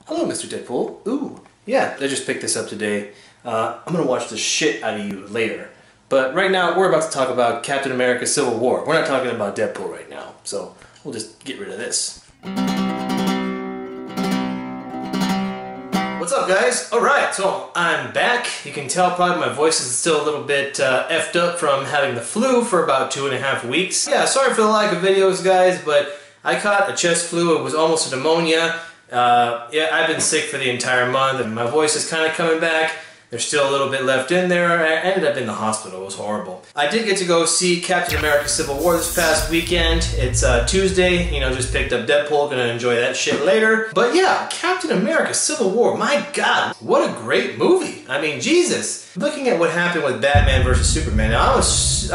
Hello, Mr. Deadpool. Ooh, yeah, I just picked this up today. I'm gonna watch the shit out of you later. But right now, we're about to talk about Captain America Civil War. We're not talking about Deadpool right now, so we'll just get rid of this. What's up, guys? Alright, so I'm back. You can tell probably my voice is still a little bit effed up from having the flu for about 2.5 weeks. Yeah, sorry for the lack of videos, guys, but I caught a chest flu. It was almost a pneumonia. Yeah, I've been sick for the entire month, and my voice is kind of coming back. There's still a little bit left in there. I ended up in the hospital. It was horrible. I did get to go see Captain America Civil War this past weekend. It's Tuesday, you know, just picked up Deadpool, gonna enjoy that shit later. But yeah, Captain America Civil War, my god, what a great movie. I mean, Jesus. Looking at what happened with Batman vs. Superman, now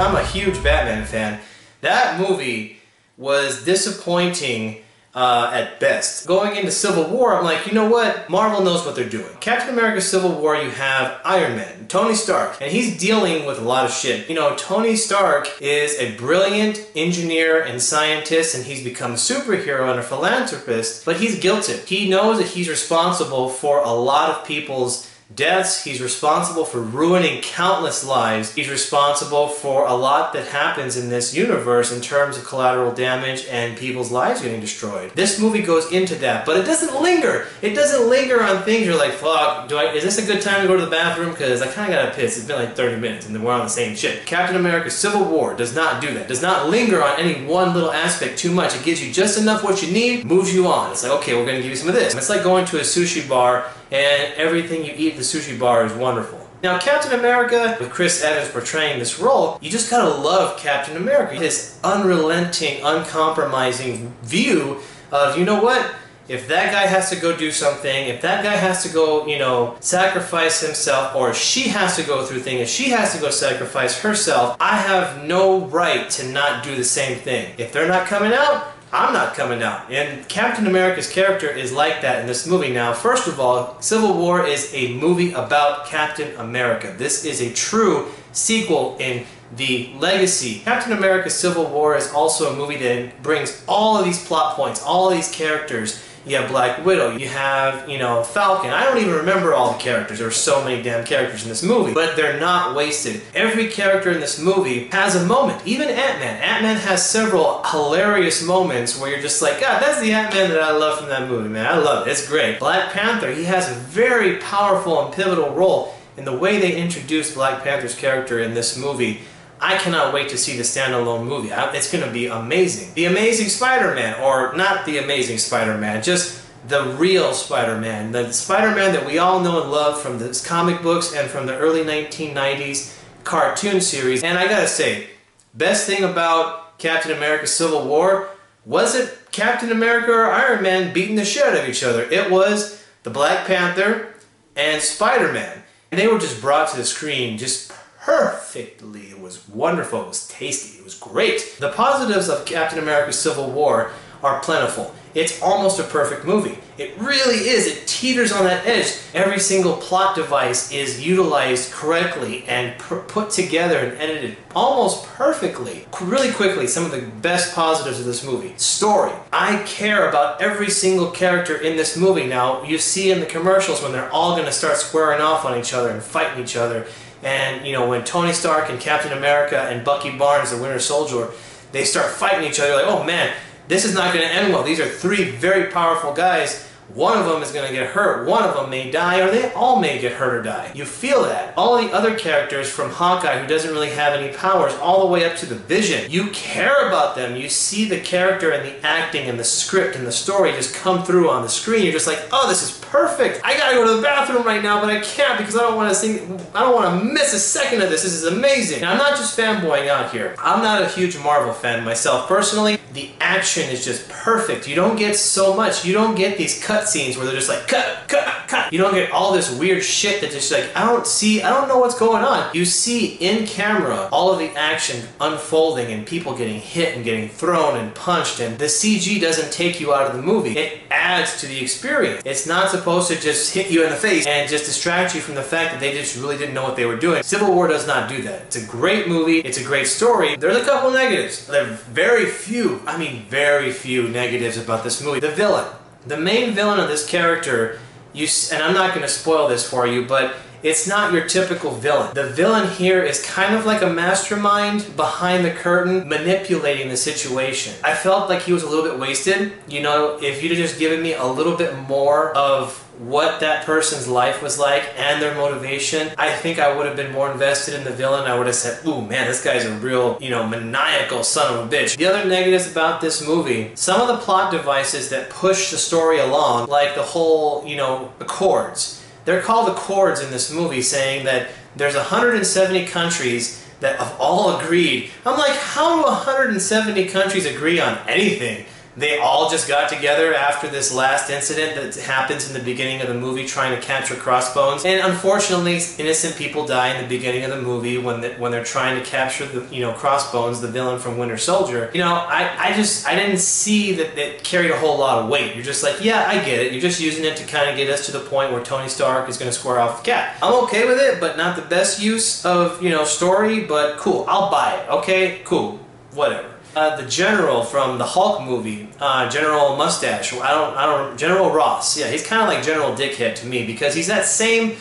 I'm a huge Batman fan. That movie was disappointing at best. Going into Civil War, I'm like, you know what? Marvel knows what they're doing. Captain America Civil War, you have Iron Man, Tony Stark, and he's dealing with a lot of shit. You know, Tony Stark is a brilliant engineer and scientist, and he's become a superhero and a philanthropist, but he's guilted. He knows that he's responsible for a lot of people's deaths. He's responsible for ruining countless lives. He's responsible for a lot that happens in this universe in terms of collateral damage and people's lives getting destroyed. This movie goes into that, but it doesn't linger. It doesn't linger on things you're like, fuck, is this a good time to go to the bathroom? Because I kind of gotta piss. It's been like 30 minutes and then we're on the same shit. Captain America Civil War does not do that. Does not linger on any one little aspect too much. It gives you just enough what you need, moves you on. It's like, okay, we're gonna give you some of this. It's like going to a sushi bar and everything you eat at the sushi bar is wonderful. Now, Captain America, with Chris Evans portraying this role, you just gotta love Captain America. His unrelenting, uncompromising view of, you know what? If that guy has to go do something, if that guy has to go, you know, sacrifice himself, or she has to go through things, if she has to go sacrifice herself, I have no right to not do the same thing. If they're not coming out, I'm not coming out. And Captain America's character is like that in this movie. Now, first of all, Civil War is a movie about Captain America. This is a true sequel in the legacy. Captain America Civil War is also a movie that brings all of these plot points, all of these characters. You have Black Widow, you have, you know, Falcon. I don't even remember all the characters. There are so many damn characters in this movie, but they're not wasted. Every character in this movie has a moment. Even Ant-Man. Ant-Man has several hilarious moments where you're just like, God, that's the Ant-Man that I love from that movie, man. I love it. It's great. Black Panther, he has a very powerful and pivotal role in the way they introduced Black Panther's character in this movie. I cannot wait to see the standalone movie. It's going to be amazing. The Amazing Spider-Man, or not the Amazing Spider-Man, just the real Spider-Man. The Spider-Man that we all know and love from the comic books and from the early 1990s cartoon series. And I gotta say, best thing about Captain America Civil War wasn't Captain America or Iron Man beating the shit out of each other. It was the Black Panther and Spider-Man. And they were just brought to the screen just perfectly. It was wonderful, it was tasty, it was great. The positives of Captain America Civil War are plentiful. It's almost a perfect movie. It really is. It teeters on that edge. Every single plot device is utilized correctly and put together and edited almost perfectly. Really quickly, some of the best positives of this movie. Story. I care about every single character in this movie. Now, you see in the commercials when they're all going to start squaring off on each other and fighting each other. And, you know, when Tony Stark and Captain America and Bucky Barnes, the Winter Soldier, they start fighting each other, like, oh man, this is not going to end well. These are three very powerful guys. One of them is going to get hurt. One of them may die, or they all may get hurt or die. You feel that. All the other characters, from Hawkeye, who doesn't really have any powers, all the way up to the Vision, you care about them. You see the character and the acting and the script and the story just come through on the screen. You're just like, oh, this is perfect. I gotta go to the bathroom right now, but I can't because I don't want to miss a second of this. This is amazing. And I'm not just fanboying out here. I'm not a huge Marvel fan myself personally. The action is just perfect. You don't get so much. You don't get these cutscenes where they're just like, cut, cut, cut. You don't get all this weird shit that just like, I don't know what's going on. You see in camera all of the action unfolding and people getting hit and getting thrown and punched, and the CG doesn't take you out of the movie. It adds to the experience. It's not supposed to just hit you in the face and just distract you from the fact that they just really didn't know what they were doing. Civil War does not do that. It's a great movie. It's a great story. There's a couple negatives. There are very few, I mean very few negatives about this movie. The villain. The main villain of this character, and I'm not going to spoil this for you, but it's not your typical villain. The villain here is kind of like a mastermind behind the curtain manipulating the situation. I felt like he was a little bit wasted. You know, if you'd have just given me a little bit more of what that person's life was like and their motivation, I think I would have been more invested in the villain. I would have said, ooh man, this guy's a real, you know, maniacal son of a bitch. The other negatives about this movie, some of the plot devices that push the story along, like the whole, you know, Accords. They're called Accords in this movie, saying that there's 170 countries that have all agreed. I'm like, how do 170 countries agree on anything? They all just got together after this last incident that happens in the beginning of the movie trying to capture Crossbones. And unfortunately, innocent people die in the beginning of the movie when they're trying to capture the, you know, Crossbones, the villain from Winter Soldier. You know, I didn't see that it carried a whole lot of weight. You're just like, yeah, I get it. You're just using it to kind of get us to the point where Tony Stark is going to square off with Cap. I'm okay with it, but not the best use of, you know, story, but cool. I'll buy it. Okay, cool. Whatever. The General from the Hulk movie, General Mustache, General Ross, yeah, he's kind of like General Dickhead to me because he's that same,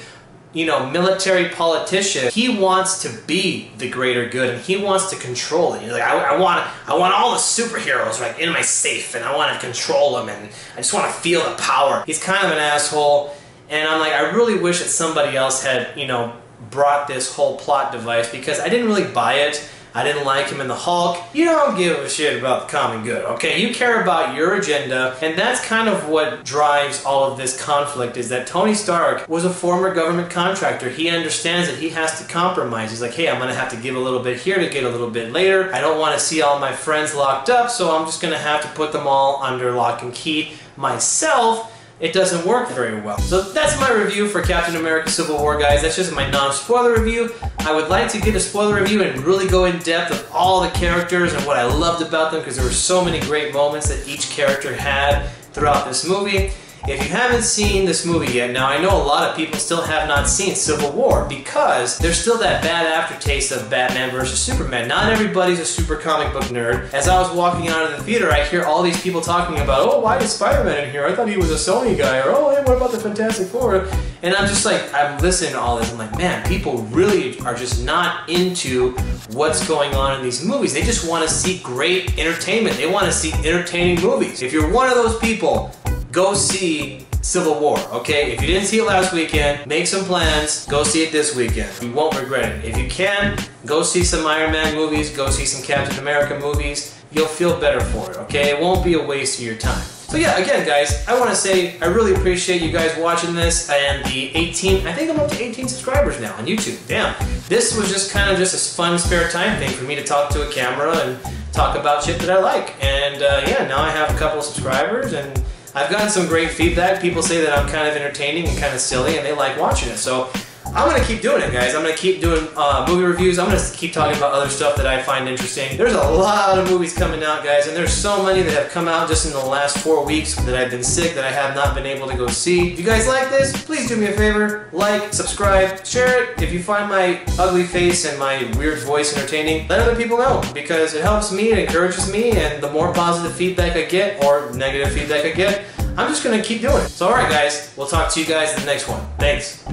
you know, military politician. He wants to be the greater good and he wants to control it. He's like, I want all the superheroes like in my safe and I want to control them and I just want to feel the power. He's kind of an asshole and I'm like, I really wish that somebody else had, you know, brought this whole plot device because I didn't really buy it. I didn't like him in the Hulk. You don't give a shit about the common good, okay? You care about your agenda, and that's kind of what drives all of this conflict, is that Tony Stark was a former government contractor. He understands that he has to compromise. He's like, hey, I'm gonna have to give a little bit here to get a little bit later. I don't want to see all my friends locked up, so I'm just gonna have to put them all under lock and key myself. It doesn't work very well. So that's my review for Captain America Civil War, guys. That's just my non-spoiler review. I would like to get a spoiler review and really go in depth of all the characters and what I loved about them because there were so many great moments that each character had throughout this movie. If you haven't seen this movie yet, now I know a lot of people still have not seen Civil War because there's still that bad aftertaste of Batman vs. Superman. Not everybody's a super comic book nerd. As I was walking out of the theater, I hear all these people talking about, oh, why is Spider-Man in here? I thought he was a Sony guy. Or, oh, hey, what about the Fantastic Four? And I'm just like, I'm listening to all this. I'm like, man, people really are just not into what's going on in these movies. They just want to see great entertainment. They want to see entertaining movies. If you're one of those people, go see Civil War, okay? If you didn't see it last weekend, make some plans, go see it this weekend. You won't regret it. If you can, go see some Iron Man movies, go see some Captain America movies. You'll feel better for it, okay? It won't be a waste of your time. So yeah, again guys, I want to say I really appreciate you guys watching this and the 18, I think I'm up to 18 subscribers now on YouTube. Damn. This was just kind of just a fun spare time thing for me to talk to a camera and talk about shit that I like. And yeah, now I have a couple of subscribers and I've gotten some great feedback. People say that I'm kind of entertaining and kind of silly and they like watching it. So I'm going to keep doing it, guys. I'm going to keep doing movie reviews. I'm going to keep talking about other stuff that I find interesting. There's a lot of movies coming out, guys, and there's so many that have come out just in the last 4 weeks that I've been sick that I have not been able to go see. If you guys like this, please do me a favor. Like, subscribe, share it. If you find my ugly face and my weird voice entertaining, let other people know because it helps me, it encourages me, and the more positive feedback I get or negative feedback I get, I'm just going to keep doing it. So alright guys, we'll talk to you guys in the next one. Thanks.